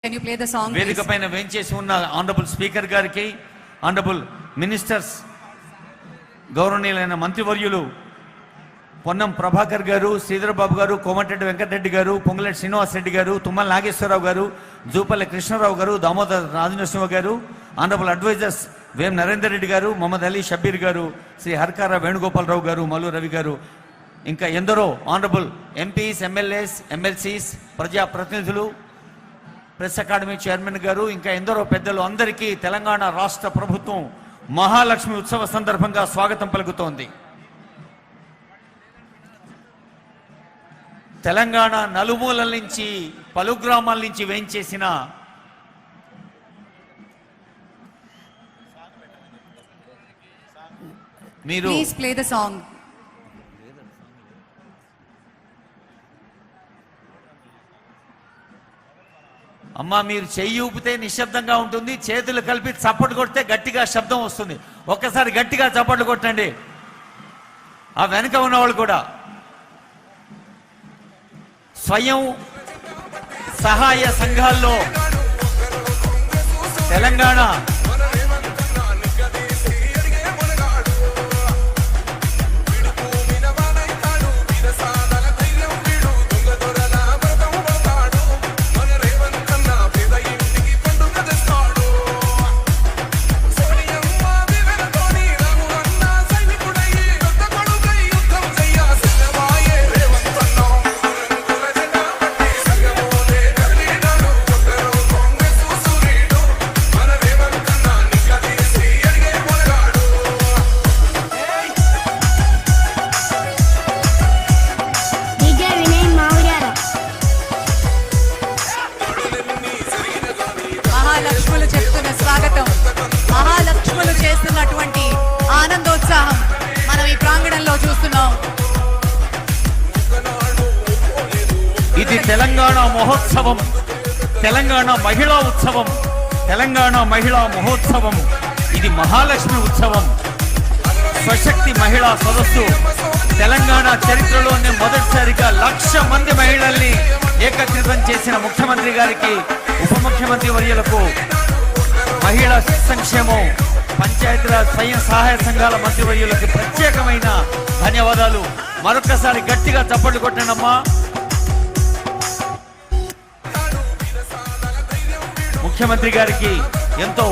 Can you play the song? వేదిక పైన వేంచేసి ఉన్న ఆనరబుల్ స్పీకర్ గారికి, ఆనరబుల్ మినిస్టర్స్, గౌరవనీయులైన మంత్రివర్యులు పొన్నం ప్రభాకర్ గారు, శ్రీధరబాబు గారు, కోమటిరెడ్డి వెంకటరెడ్డి గారు, పొంగులేటి శ్రీనివాస్ రెడ్డి గారు, తుమ్మల నాగేశ్వరరావు గారు, జూపల్లి కృష్ణారావు గారు, దామోదర్ రాజనరసింహ గారు, ఆనరబుల్ అడ్వైజర్స్ వేం నరేందర్ రెడ్డి గారు, మొహమ్మద్ అలీ షబ్బీర్ గారు, శ్రీ హర్కార వేణుగోపాలరావు గారు, మల్లు రవి గారు, ఇంకా ఎందరో ఆనరబుల్ ఎంపీస్, ఎమ్మెల్యేస్, ఎమ్మెల్సీస్, ప్రజాప్రతినిధులు, ప్రెస్ అకాడమీ చైర్మన్ గారు, ఇంకా ఎందరో పెద్దలు అందరికీ తెలంగాణ రాష్ట్ర ప్రభుత్వం మహాలక్ష్మి ఉత్సవ సందర్భంగా స్వాగతం పలుకుతోంది. తెలంగాణ నలుమూలల నుంచి, పలు గ్రామాల నుంచి వేయించేసిన మీరు Please play the song. అమ్మా, మీరు చెయ్యి ఊపితే నిశ్శబ్దంగా ఉంటుంది, చేతులు కలిపి చప్పట్లు కొడితే గట్టిగా శబ్దం వస్తుంది. ఒక్కసారి గట్టిగా చప్పట్లు కొట్టండి. ఆ వెనక ఉన్నవాళ్ళు కూడా స్వయం సహాయ సంఘాల్లో తెలంగాణ మహాలక్ష్ములు చెప్తున్న స్వాగతం, మహాలక్ష్ములు చేస్తున్నటువంటి ఆనందోత్సాహం మనం ఈ ప్రాంగణంలో చూస్తున్నాం. ఇది తెలంగాణ మహోత్సవం, తెలంగాణ మహిళా ఉత్సవం, తెలంగాణ మహిళా మహోత్సవం. ఇది మహాలక్ష్మి ఉత్సవం, స్వశక్తి మహిళా సదస్సు. తెలంగాణ చరిత్రలోనే మొదటిసారిగా 1,00,000 మంది మహిళల్ని ఏకత్రితం చేసిన ముఖ్యమంత్రి గారికి, ఉప ముఖ్యమంత్రి వర్యులకు, మహిళా సంక్షేమం, పంచాయతీరాజ్ స్వయం సహాయ సంఘాల మంత్రివర్యులకు ప్రత్యేకమైన ధన్యవాదాలు. మరొకసారి గట్టిగా చప్పట్లు కొట్టండమ్మా. ముఖ్యమంత్రి గారికి ఎంతో